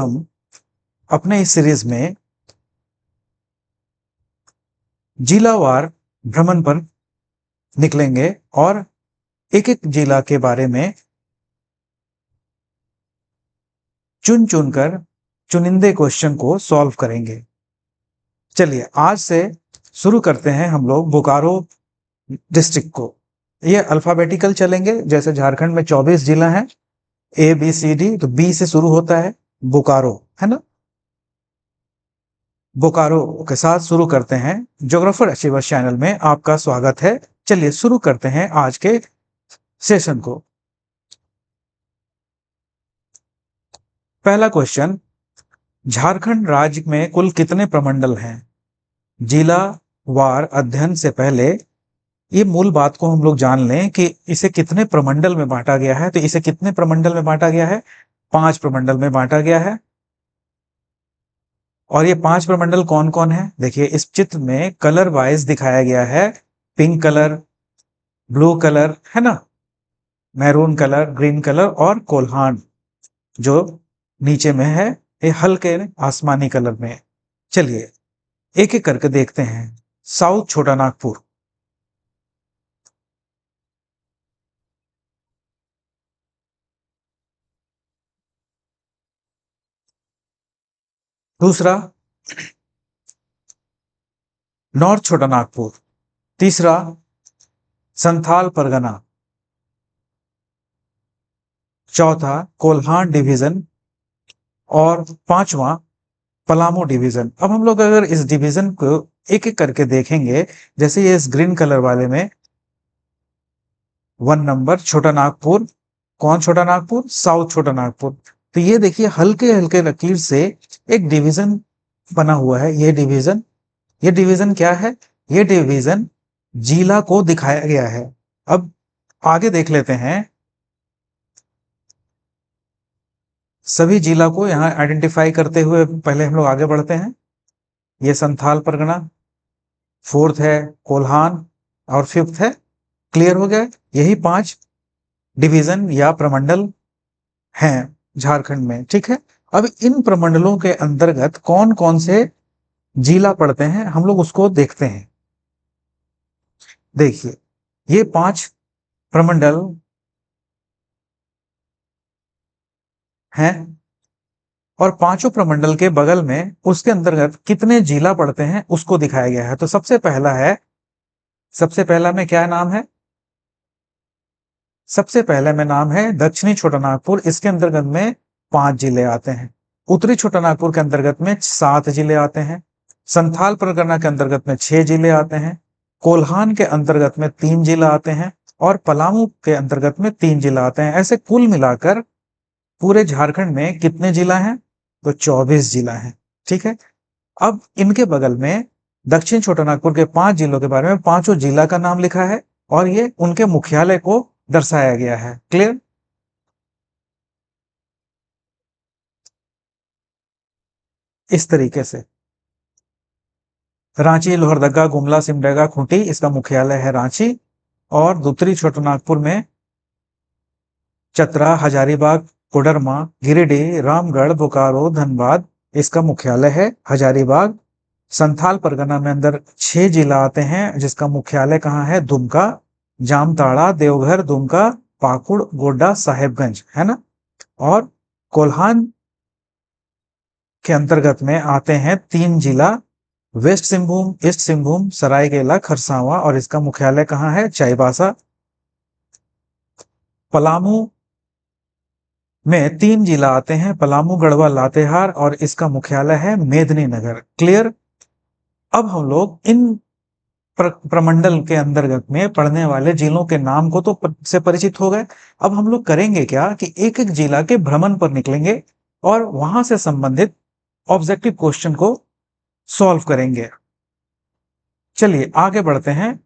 हम अपने इस सीरीज में जिलावार भ्रमण पर निकलेंगे और एक एक जिला के बारे में चुन चुनकर चुनिंदे क्वेश्चन को सॉल्व करेंगे। चलिए आज से शुरू करते हैं हम लोग बोकारो डिस्ट्रिक्ट को। ये अल्फाबेटिकल चलेंगे, जैसे झारखंड में 24 जिला हैं, ABCD, तो बी से शुरू होता है बोकारो, है ना। बोकारो के साथ शुरू करते हैं। ज्योग्राफर अचीवर्स चैनल में आपका स्वागत है। चलिए शुरू करते हैं आज के सेशन को। पहला क्वेश्चन, झारखंड राज्य में कुल कितने प्रमंडल हैं? जिला वार अध्ययन से पहले ये मूल बात को हम लोग जान लें कि इसे कितने प्रमंडल में बांटा गया है। तो इसे कितने प्रमंडल में बांटा गया है? 5 प्रमंडल में बांटा गया है। और ये 5 प्रमंडल कौन कौन है? देखिए इस चित्र में कलर वाइज दिखाया गया है। पिंक कलर, ब्लू कलर, है ना, मैरून कलर, ग्रीन कलर और कोल्हान जो नीचे में है, ये हल्के आसमानी कलर में है। चलिए एक एक करके देखते हैं। साउथ छोटा नागपुर, दूसरा नॉर्थ छोटा नागपुर, तीसरा संथाल परगना, चौथा कोल्हान डिवीजन और पांचवा पलामू डिवीजन। अब हम लोग अगर इस डिवीजन को एक एक करके देखेंगे, जैसे ये इस ग्रीन कलर वाले में 1 नंबर छोटा नागपुर, कौन छोटा नागपुर? साउथ छोटा नागपुर। तो ये देखिए हल्के हल्के लकीर से एक डिवीजन बना हुआ है। ये डिवीजन क्या है? ये डिवीजन जिला को दिखाया गया है। अब आगे देख लेते हैं, सभी जिला को यहां आइडेंटिफाई करते हुए पहले हम लोग आगे बढ़ते हैं। ये संथाल परगना, फोर्थ है कोल्हान और फिफ्थ है, क्लियर हो गया। यही 5 डिवीजन या प्रमंडल हैं झारखंड में, ठीक है। अब इन प्रमंडलों के अंतर्गत कौन कौन से जिला पड़ते हैं हम लोग उसको देखते हैं। देखिए ये 5 प्रमंडल हैं और पांचों प्रमंडल के बगल में उसके अंतर्गत कितने जिला पड़ते हैं उसको दिखाया गया है। तो सबसे पहला में क्या नाम है? सबसे पहले में नाम है दक्षिणी छोटा नागपुर। इसके अंतर्गत में 5 जिले आते हैं। उत्तरी छोटा नागपुर के अंतर्गत में 7 जिले आते हैं। संथाल परगना के अंतर्गत में 6 जिले आते हैं। कोल्हान के अंतर्गत में 3 जिला आते हैं और पलामू के अंतर्गत में 3 जिला आते हैं। ऐसे कुल मिलाकर पूरे झारखंड में कितने जिला हैं? तो 24 जिला हैं, ठीक है। अब इनके बगल में दक्षिण छोटा नागपुर के 5 जिलों के बारे में पांचों जिला का नाम लिखा है और ये उनके मुख्यालय को दर्शाया गया है। क्लियर? इस तरीके से रांची, लोहरदगा, गुमला, सिमडेगा, खूंटी, इसका मुख्यालय है रांची। और उत्तरी छोटा नागपुर में चतरा, हजारीबाग, कोडरमा, गिरिडीह, रामगढ़, बोकारो, धनबाद, इसका मुख्यालय है हजारीबाग। संथाल परगना में अंदर 6 जिला आते हैं जिसका मुख्यालय कहाँ है? दुमका, जामताड़ा, देवघर, दुमका, पाकुड़, गोड्डा, साहेबगंज, है ना। और कोल्हान के अंतर्गत में आते हैं 3 जिला, वेस्ट सिंहभूम, ईस्ट सिंहभूम, सरायकेला, खरसावां, और इसका मुख्यालय कहाँ है? चाईबासा। पलामू में 3 जिला आते हैं, पलामू, गढ़वा, लातेहार, और इसका मुख्यालय है मेदिनीनगर। क्लियर? अब हम लोग इन प्रमंडल के अंतर्गत में पड़ने वाले जिलों के नाम को तो से परिचित हो गए। अब हम लोग करेंगे क्या कि एक एक जिला के भ्रमण पर निकलेंगे और वहां से संबंधित ऑब्जेक्टिव क्वेश्चन को सॉल्व करेंगे। चलिए आगे बढ़ते हैं।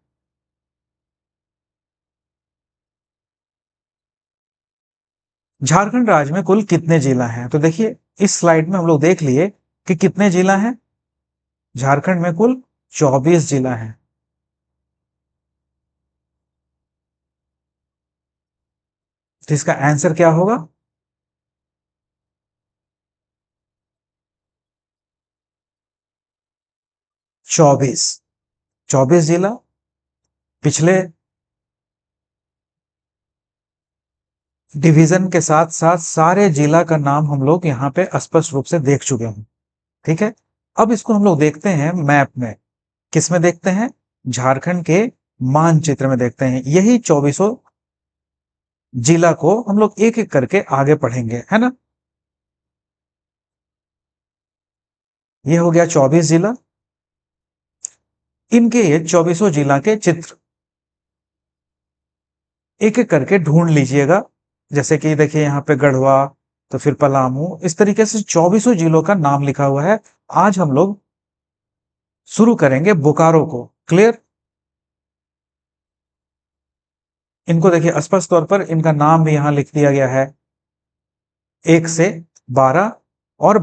झारखंड राज्य में कुल कितने जिला हैं? तो देखिए इस स्लाइड में हम लोग देख लिए कि कितने जिला हैं। झारखंड में कुल 24 जिला हैं। तो इसका आंसर क्या होगा? 24 24 जिला। पिछले डिवीजन के साथ साथ सारे जिला का नाम हम लोग यहाँ पे स्पष्ट रूप से देख चुके हैं। ठीक है, अब इसको हम लोग देखते हैं मैप में। किस में देखते हैं? झारखंड के मानचित्र में देखते हैं। यही 24 जिला को हम लोग एक एक करके आगे पढ़ेंगे, है ना। ये हो गया 24 जिला। इनके ये 24 जिला के चित्र एक एक करके ढूंढ लीजिएगा। जैसे कि देखिए यहाँ पे गढ़वा, तो फिर पलामू, इस तरीके से 24 जिलों का नाम लिखा हुआ है। आज हम लोग शुरू करेंगे बोकारो को। क्लियर? इनको देखिए स्पष्ट तौर पर इनका नाम भी यहां लिख दिया गया है। 1 से 12 और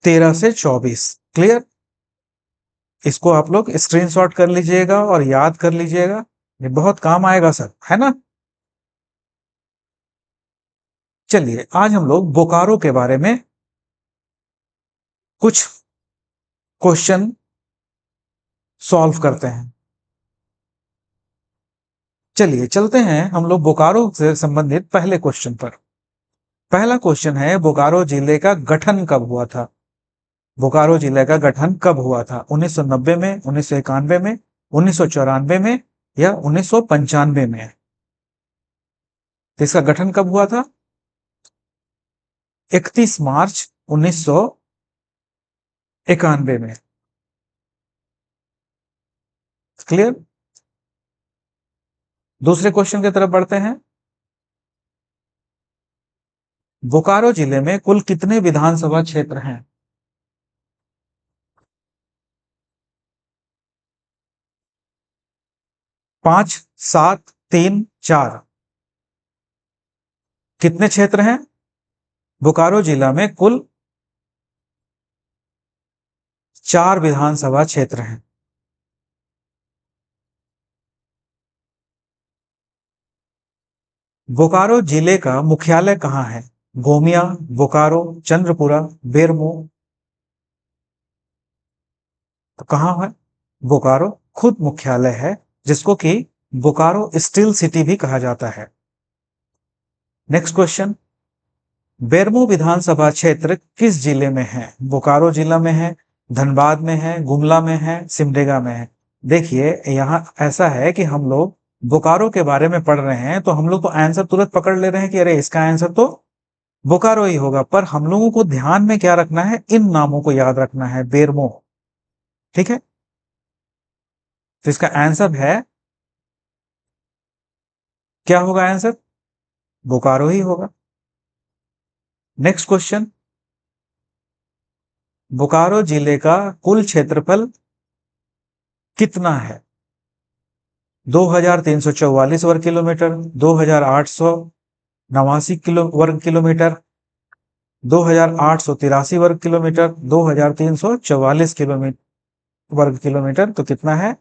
13 से 24। क्लियर? इसको आप लोग स्क्रीनशॉट कर लीजिएगा और याद कर लीजिएगा, ये बहुत काम आएगा सर, है ना। चलिए आज हम लोग बोकारो के बारे में कुछ क्वेश्चन सॉल्व करते हैं। चलिए चलते हैं हम लोग बोकारो से संबंधित पहले क्वेश्चन पर। पहला क्वेश्चन है, बोकारो जिले का गठन कब हुआ था? बोकारो जिले का गठन कब हुआ था? 1990 में, 1991 में, 1994 में या 1995 में? तो इसका गठन कब हुआ था? 31 मार्च 1991 में। क्लियर? दूसरे क्वेश्चन की तरफ बढ़ते हैं। बोकारो जिले में कुल कितने विधानसभा क्षेत्र हैं? 5, 7, 3, 4। कितने क्षेत्र हैं? बोकारो जिला में कुल 4 विधानसभा क्षेत्र हैं। बोकारो जिले का मुख्यालय कहाँ है? गोमिया, बोकारो, चंद्रपुरा, बेरमो। तो कहाँ है? बोकारो खुद मुख्यालय है, जिसको कि बोकारो स्टील सिटी भी कहा जाता है। नेक्स्ट क्वेश्चन, बेरमो विधानसभा क्षेत्र किस जिले में है? बोकारो जिला में है, धनबाद में है, गुमला में है, सिमडेगा में है। देखिए यहाँ ऐसा है कि हम लोग बोकारो के बारे में पढ़ रहे हैं, तो हम लोग तो आंसर तुरंत पकड़ ले रहे हैं कि अरे इसका आंसर तो बोकारो ही होगा, पर हम लोगों को ध्यान में क्या रखना है? इन नामों को याद रखना है। बेरमो, ठीक है। तो इसका आंसर है, क्या होगा आंसर? बोकारो ही होगा। नेक्स्ट क्वेश्चन, बोकारो जिले का कुल क्षेत्रफल कितना है? 2344 वर्ग किलोमीटर, 2889 वर्ग किलोमीटर, 2883 वर्ग किलोमीटर, 2344 किलोमीटर वर्ग किलोमीटर। तो कितना है?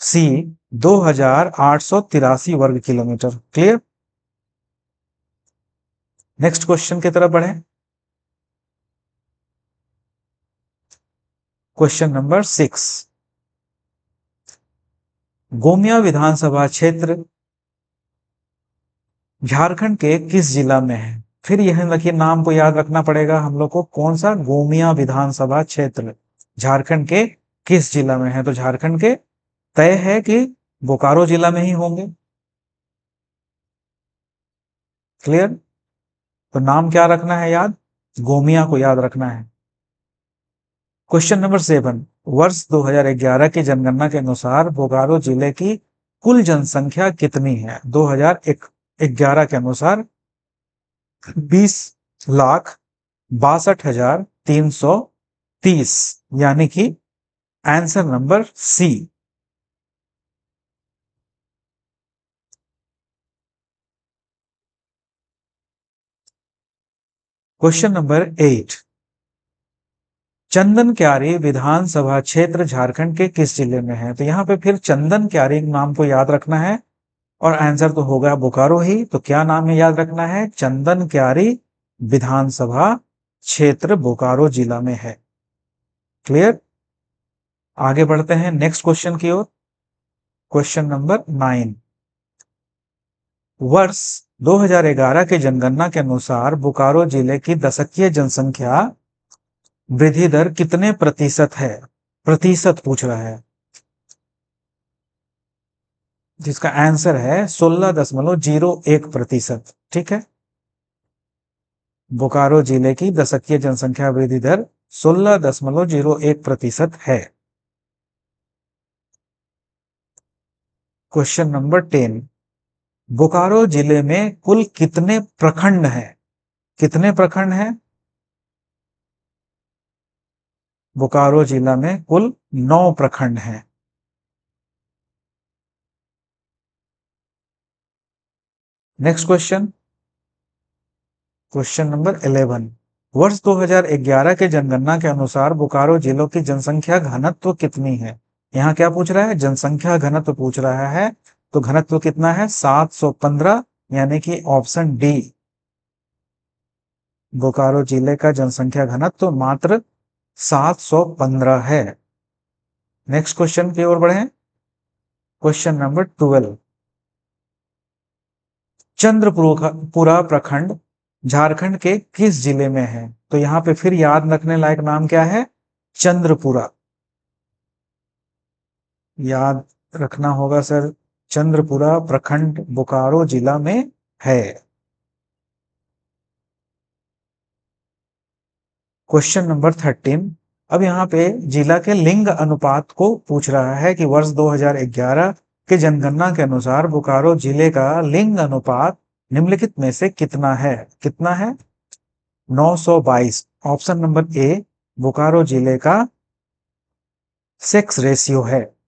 सी, 2883 वर्ग किलोमीटर। क्लियर? नेक्स्ट क्वेश्चन की तरफ बढ़े। क्वेश्चन नंबर 6, गोमिया विधानसभा क्षेत्र झारखंड के किस जिला में है? फिर यह देखिए नाम को याद रखना पड़ेगा हम लोग को। कौन सा? गोमिया विधानसभा क्षेत्र झारखंड के किस जिला में है? तो झारखंड के तय है कि बोकारो जिला में ही होंगे। क्लियर? तो नाम क्या रखना है याद? गोमिया को याद रखना है। क्वेश्चन नंबर 7, वर्ष 2011 की जनगणना के अनुसार बोकारो जिले की कुल जनसंख्या कितनी है? 2011 के अनुसार 20,62,330, यानी कि answer number C. Question number 8, Chandankiyari विधानसभा क्षेत्र झारखंड के किस जिले में है? तो यहाँ पे फिर चंदन क्यारी नाम को याद रखना है और आंसर तो होगा बोकारो ही। तो क्या नाम है याद रखना है? चंदन क्यारी विधानसभा क्षेत्र बोकारो जिला में है। क्लियर? आगे बढ़ते हैं नेक्स्ट क्वेश्चन की ओर। Question number 9। वर्ष 2011 के जनगणना के अनुसार बोकारो जिले की दशकीय जनसंख्या वृद्धि दर कितने प्रतिशत है? प्रतिशत पूछ रहा है, जिसका आंसर है 16.01%। ठीक है, बोकारो जिले की दशकीय जनसंख्या वृद्धि दर 16.01% है। Question number 10। बोकारो जिले में कुल कितने प्रखंड हैं? कितने प्रखंड हैं? बोकारो जिला में कुल 9 प्रखंड हैं। Next question, question number 11। वर्ष 2011 के जनगणना के अनुसार बोकारो जिलों की जनसंख्या घनत्व कितनी है? यहाँ क्या पूछ रहा है? जनसंख्या घनत्व पूछ रहा है। तो घनत्व कितना है? 715, यानी कि ऑप्शन डी। बोकारो जिले का जनसंख्या घनत्व मात्र 715 है। नेक्स्ट क्वेश्चन की ओर बढ़े। Question number 12। चंद्रपुरा प्रखंड झारखंड के किस जिले में है? तो यहाँ पे फिर याद रखने लायक नाम क्या है? चंद्रपुरा। याद रखना होगा सर, चंद्रपुरा प्रखंड बोकारो जिला में है। Question number 13। अब यहाँ पे जिला के लिंग अनुपात को पूछ रहा है कि वर्ष 2011 के जनगणना के अनुसार बोकारो जिले का लिंग अनुपात निम्नलिखित में से कितना है? कितना है? 922। ऑप्शन नंबर ए बोकारो जिले का सेक्स रेशियो है।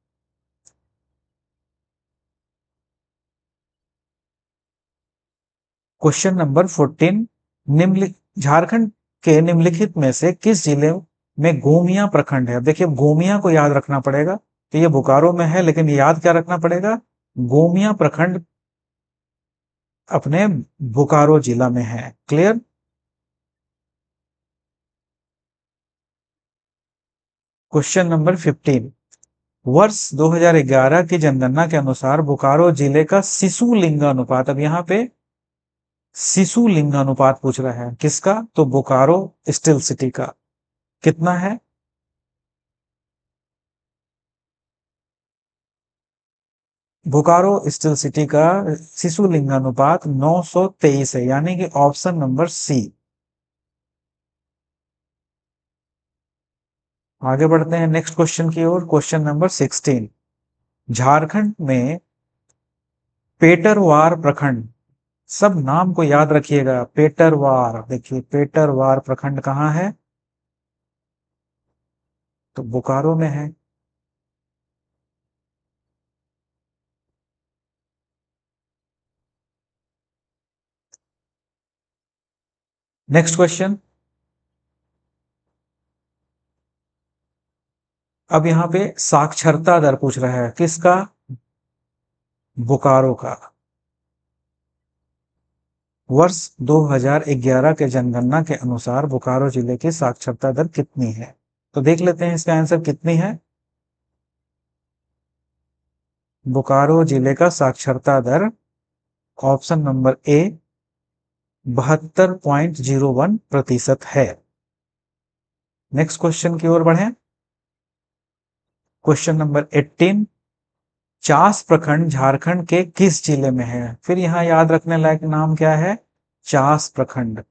Question number 14। निम्नलिखित झारखंड के निम्नलिखित में से किस जिले में गोमिया प्रखंड है? देखिए, गोमिया को याद रखना पड़ेगा। तो ये बोकारो में है, लेकिन याद क्या रखना पड़ेगा? गोमिया प्रखंड अपने बोकारो जिला में है। क्लियर? Question number 15। वर्ष 2011 की जनगणना के अनुसार बोकारो जिले का शिशु लिंगानुपात, अब यहाँ पे शिशु लिंगानुपात पूछ रहा है, किसका? तो बोकारो स्टील सिटी का। कितना है? बोकारो स्टील सिटी का शिशु लिंगानुपात 923 है, यानी कि ऑप्शन नंबर सी। आगे बढ़ते हैं नेक्स्ट क्वेश्चन की ओर। Question number 16। झारखंड में पेटरवार प्रखंड, सब नाम को याद रखिएगा। पेटरवार, देखिए पेटरवार प्रखंड कहाँ है? तो बोकारो में है। Next question. अब यहाँ पे साक्षरता दर पूछ रहा है, किसका? बोकारो का। वर्ष 2011 के जनगणना के अनुसार बोकारो जिले की साक्षरता दर कितनी है? तो देख लेते हैं इसका आंसर कितनी है। बोकारो जिले का साक्षरता दर ऑप्शन नंबर ए 72.01% है। नेक्स्ट क्वेश्चन की ओर बढ़ें। Question number 18। चास प्रखंड झारखंड के किस जिले में है? फिर यहां याद रखने लायक नाम क्या है? चास प्रखंड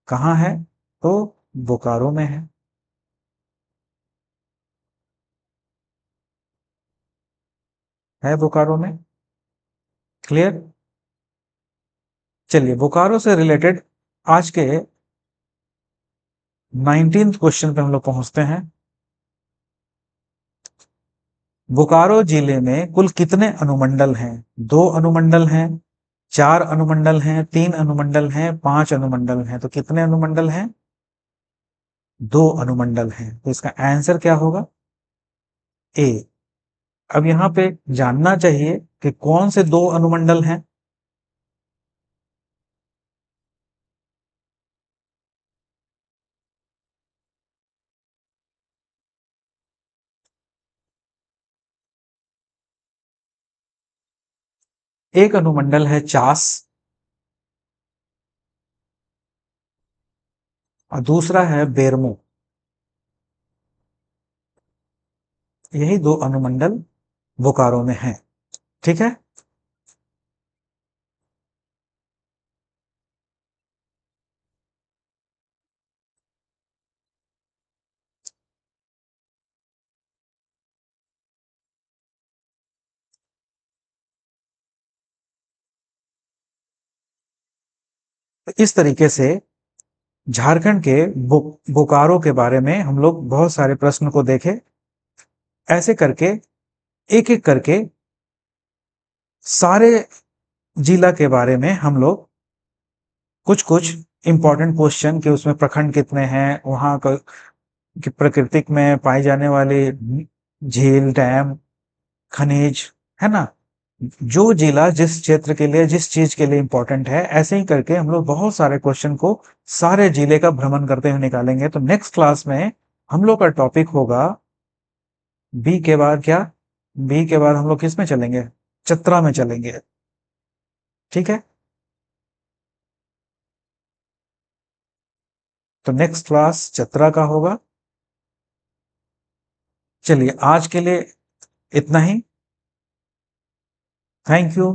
कहाँ है? तो बोकारो में है बोकारो में। क्लियर? चलिए, बोकारो से रिलेटेड आज के 19th क्वेश्चन पे हम लोग पहुंचते हैं। बोकारो जिले में कुल कितने अनुमंडल हैं? 2 अनुमंडल हैं, 4 अनुमंडल हैं, 3 अनुमंडल हैं, 5 अनुमंडल हैं। तो कितने अनुमंडल हैं? 2 अनुमंडल हैं। तो इसका आंसर क्या होगा? ए। अब यहाँ पे जानना चाहिए कि कौन से 2 अनुमंडल हैं। एक अनुमंडल है चास और दूसरा है बेरमो। यही दो अनुमंडल बोकारो में हैं। ठीक है। तो इस तरीके से झारखंड के बोकारो के बारे में हम लोग बहुत सारे प्रश्न को देखे। ऐसे करके एक एक करके सारे जिला के बारे में हम लोग कुछ कुछ इंपॉर्टेंट क्वेश्चन के, उसमें प्रखंड कितने हैं, वहां का कि प्राकृतिक में पाई जाने वाली झील, डैम, खनिज, है ना, जो जिला जिस क्षेत्र के लिए जिस चीज के लिए इंपॉर्टेंट है, ऐसे ही करके हम लोग बहुत सारे क्वेश्चन को सारे जिले का भ्रमण करते हुए निकालेंगे। तो नेक्स्ट क्लास में हम लोग का टॉपिक होगा बी के बाद क्या, बी के बाद हम लोग किस में चलेंगे, चतरा में चलेंगे। ठीक है। तो नेक्स्ट क्लास चतरा का होगा। चलिए आज के लिए इतना ही। Thank you.